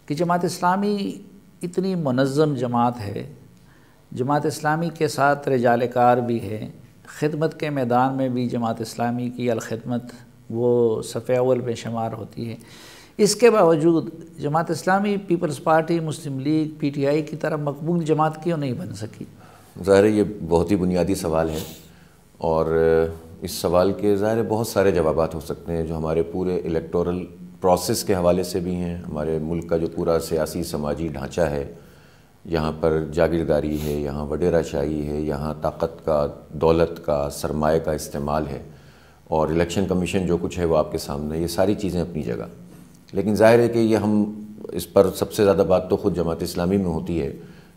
کہ جماعت اسلامی اتنی منظم جماعت ہے، جماعت اسلامی کے ساتھ رجال کار بھی ہے، خدمت کے میدان میں بھی جماعت اسلامی کی الخدمت وہ صف اول میں شمار ہوتی ہے، اس کے باوجود Jamaat Islami Peoples Party, Muslim League, P T I کی طرح مقبول جماعت کیوں نہیں بن سکی؟ ظاہر ہے یہ بہت ہی بنیادی سوال ہے، اور اس سوال کے ظاہر بہت سارے جوابات ہو سکتے ہیں جو ہمارے پورے الیکٹورل پروسیس کے حوالے سے بھی ہیں، ہمارے ملک کا جو پورا سیاسی سماجی ڈھانچہ ہے، یہاں پر جاگیرداری ہے، یہاں وڈیرہ شاہی ہے، یہاں طاقت کا، دولت کا، سرمایہ کا استعمال ہے، اور الیکشن کمیشن جو کچھ ہے وہ آپ کے سامنے، یہ ساری چیزیں اپنی جگہ۔ لیکن ظاہر ہے کہ یہ ہم اس پر سب سے زیادہ بات تو خود جماعت اسلامی میں ہوتی ہے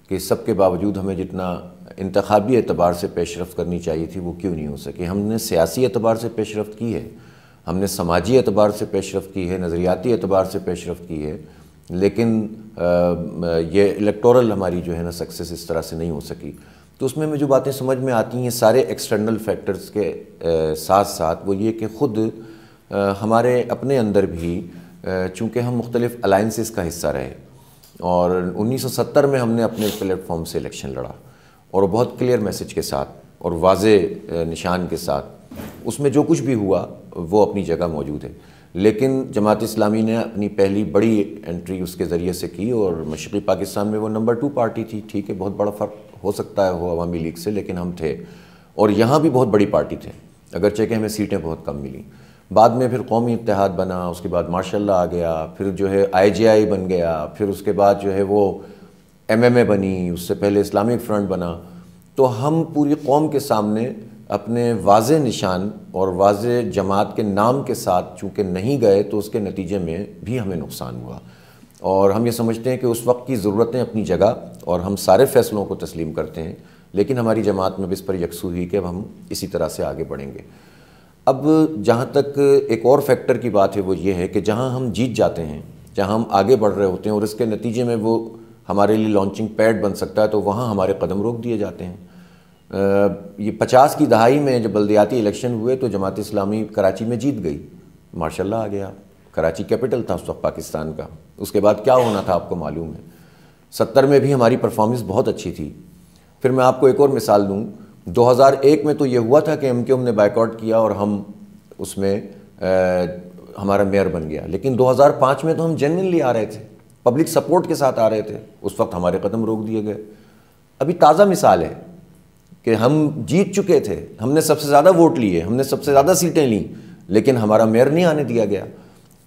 کہ سب کے باوجود ہمیں جتنا انتخابی اعتبار سے پیش رفت کرنی چاہیے تھی وہ کیوں نہیں ہو سکی۔ ہم نے سیاسی اعتبار سے پیش رفت کی ہے، ہم نے سماجی اعتبار سے پیش رفت کی ہے، نظریاتی اعتبار سے پیش رفت کی ہے، لیکن یہ الیکٹورل ہماری جو ہے نا سکسیس اس طرح سے نہیں ہو سکی۔ تو اس میں جو باتیں سمجھ میں آتی ہیں سارے ایکسٹرنل فیکٹرز کے ساتھ ساتھ وہ یہ کہ خود ہمارے اپنے اندر بھی چونکہ ہم مختلف الائنسز کا حصہ رہے، اور 1970 میں ہم نے اپنے پلیٹ فارم سے الیکشن لڑا، اور بہت کلیئر میسج کے ساتھ اور واضح نشان کے ساتھ، اس میں جو کچھ بھی ہوا وہ اپنی جگہ موجود ہے۔ لیکن جماعت اسلامی نے اپنی پہلی بڑی انٹری اس کے ذریعے سے کی، اور مشرقی پاکستان میں وہ نمبر 2 پارٹی تھی، ٹھیک ہے بہت بڑا فرق ہو سکتا ہے وہ عوامی لیگ سے، لیکن ہم تھے، اور یہاں بھی بہت بڑی پارٹی تھے، اگرچہ کہ ہمیں سیٹیں بہت کم ملیں۔ بعد میں پھر قومی اتحاد بنا، اس کے بعد ماشاء اللہ آ گیا، پھر جو ہے آئی جے آئی بن گیا، پھر اس کے بعد جو ہے وہ ایم ایم اے بنی، اس سے پہلے اسلامک فرنٹ بنا۔ تو ہم پوری قوم کے سامنے اپنے واضح نشان اور واضح جماعت کے نام کے ساتھ چونکہ نہیں گئے تو اس کے نتیجے میں بھی ہمیں نقصان ہوا، اور ہم یہ سمجھتے ہیں کہ اس وقت کی ضرورتیں اپنی جگہ اور ہم سارے فیصلوں کو تسلیم کرتے ہیں، لیکن ہماری جماعت میں بھی اس پر یکسو ہوئی کہ اب ہم اسی طرح سے آگے بڑھیں گے۔ اب جہاں تک ایک اور فیکٹر کی بات ہے وہ یہ ہے کہ جہاں ہم جیت جاتے ہیں، جہاں ہم آگے بڑھ رہے ہوتے ہیں اور اس کے نتیجے میں وہ ہمارے لیے لانچنگ پیڈ بن سکتا ہے، تو وہاں ہمارے قدم روک دیے جاتے ہیں۔ یہ 50 کی دہائی میں جب بلدیاتی الیکشن ہوئے تو جماعت اسلامی کراچی میں جیت گئی، ماشاءاللہ آ گیا، کراچی کیپٹل تھا اس وقت پاکستان کا۔ اس کے بعد کیا ہونا تھا آپ کو معلوم ہے۔ 70 میں بھی ہماری پرفارمنس بہت اچھی تھی۔ پھر میں آپ کو ایک اور مثال دوں، 2001 میں تو یہ ہوا تھا کہ ایم کیو ایم نے بائیکاٹ کیا اور ہم اس میں ہمارا میئر بن گیا، لیکن 2005 میں تو ہم جینوئنلی آ رہے تھے، پبلک سپورٹ کے ساتھ آ رہے تھے، اس وقت ہمارے قدم روک دیے گئے۔ ابھی تازہ مثال ہے کہ ہم جیت چکے تھے، ہم نے سب سے زیادہ ووٹ لیے، ہم نے سب سے زیادہ سیٹیں لیں، لیکن ہمارا میئر نہیں آنے دیا گیا۔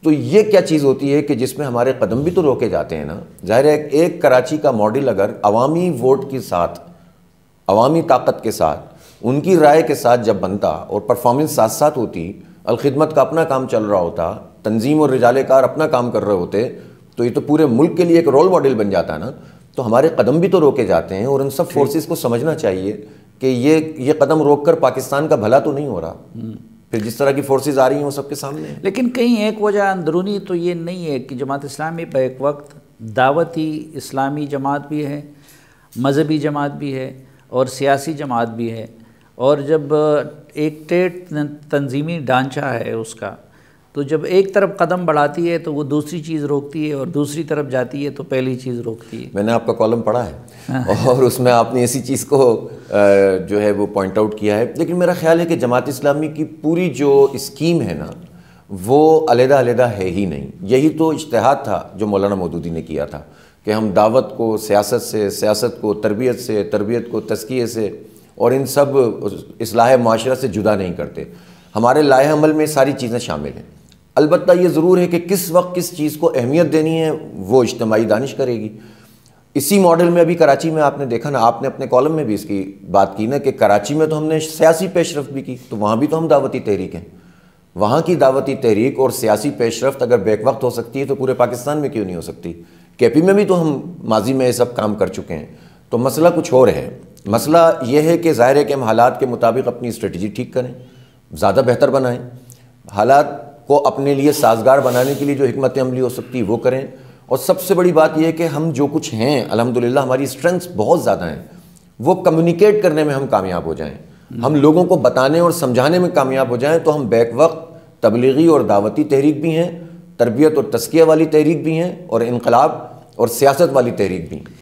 تو یہ کیا چیز ہوتی ہے کہ جس میں ہمارے قدم بھی تو روکے جاتے ہیں نا۔ ظاہر ہے ایک کراچی کا ماڈل اگر عوامی ووٹ کے ساتھ، عوامی طاقت کے ساتھ، ان کی رائے کے ساتھ جب بنتا اور پرفارمنس ساتھ ساتھ ہوتی، الخدمت کا اپنا کام چل رہا ہوتا، تنظیم اور رجال کار اپنا کام کر رہے ہوتے، تو یہ تو پورے ملک کے لیے ایک رول ماڈل بن جاتا ہے نا۔ تو ہمارے قدم بھی تو روکے جاتے ہیں، اور ان سب فورسز کو سمجھنا چاہیے کہ یہ قدم روک کر پاکستان کا بھلا تو نہیں ہو رہا، پھر جس طرح کی فورسز آ رہی ہیں وہ سب کے سامنے ہیں۔ لیکن کہیں ایک وجہ اندرونی تو یہ نہیں ہے کہ جماعت اسلامی بیک وقت دعوتی اسلامی جماعت بھی ہے، مذہبی جماعت بھی ہے، اور سیاسی جماعت بھی ہے، اور جب ایک ٹیٹ تنظیمی ڈھانچہ ہے اس کا، تو جب ایک طرف قدم بڑھاتی ہے تو وہ دوسری چیز روکتی ہے، اور دوسری طرف جاتی ہے تو پہلی چیز روکتی ہے۔ میں نے آپ کا کالم پڑھا ہے اور اس میں آپ نے اسی چیز کو جو ہے وہ پوائنٹ آؤٹ کیا ہے، لیکن میرا خیال ہے کہ جماعت اسلامی کی پوری جو اسکیم ہے نا وہ علیحدہ علیحدہ ہے ہی نہیں۔ یہی تو اجتہاد تھا جو مولانا مودودی نے کیا تھا کہ ہم دعوت کو سیاست سے، سیاست کو تربیت سے، تربیت کو تزکیے سے، اور ان سب اصلاح معاشرہ سے جدا نہیں کرتے۔ ہمارے لائحہ عمل میں ساری چیزیں شامل ہیں، البتہ یہ ضرور ہے کہ کس وقت کس چیز کو اہمیت دینی ہے وہ اجتماعی دانش کرے گی۔ اسی ماڈل میں ابھی کراچی میں آپ نے دیکھا نا، آپ نے اپنے کالم میں بھی اس کی بات کی نا کہ کراچی میں تو ہم نے سیاسی پیش رفت بھی کی، تو وہاں بھی تو ہم دعوتی تحریک ہیں۔ وہاں کی دعوتی تحریک اور سیاسی پیش رفت اگر بیک وقت ہو سکتی ہے تو پورے پاکستان میں کیوں نہیں ہو سکتی؟ کے پی میں بھی تو ہم ماضی میں یہ سب کام کر چکے ہیں۔ تو مسئلہ کچھ اور ہے، مسئلہ یہ ہے کہ ظاہر ہے کہ ہم حالات کے مطابق اپنی اسٹریٹجی ٹھیک کریں، زیادہ بہتر بنائیں، حالات کو اپنے لیے سازگار بنانے کے لیے جو حکمت عملی ہو سکتی ہے وہ کریں، اور سب سے بڑی بات یہ ہے کہ ہم جو کچھ ہیں الحمدللہ ہماری اسٹرینگث بہت زیادہ ہیں، وہ کمیونیکیٹ کرنے میں ہم کامیاب ہو جائیں، ہم لوگوں کو بتانے اور سمجھانے میں کامیاب ہو جائیں، تو ہم بیک وقت تبلیغی اور دعوتی تحریک بھی ہیں، تربیت اور تزکیہ والی تحریک بھی ہیں، اور انقلاب اور سیاست والی تحریک بھی.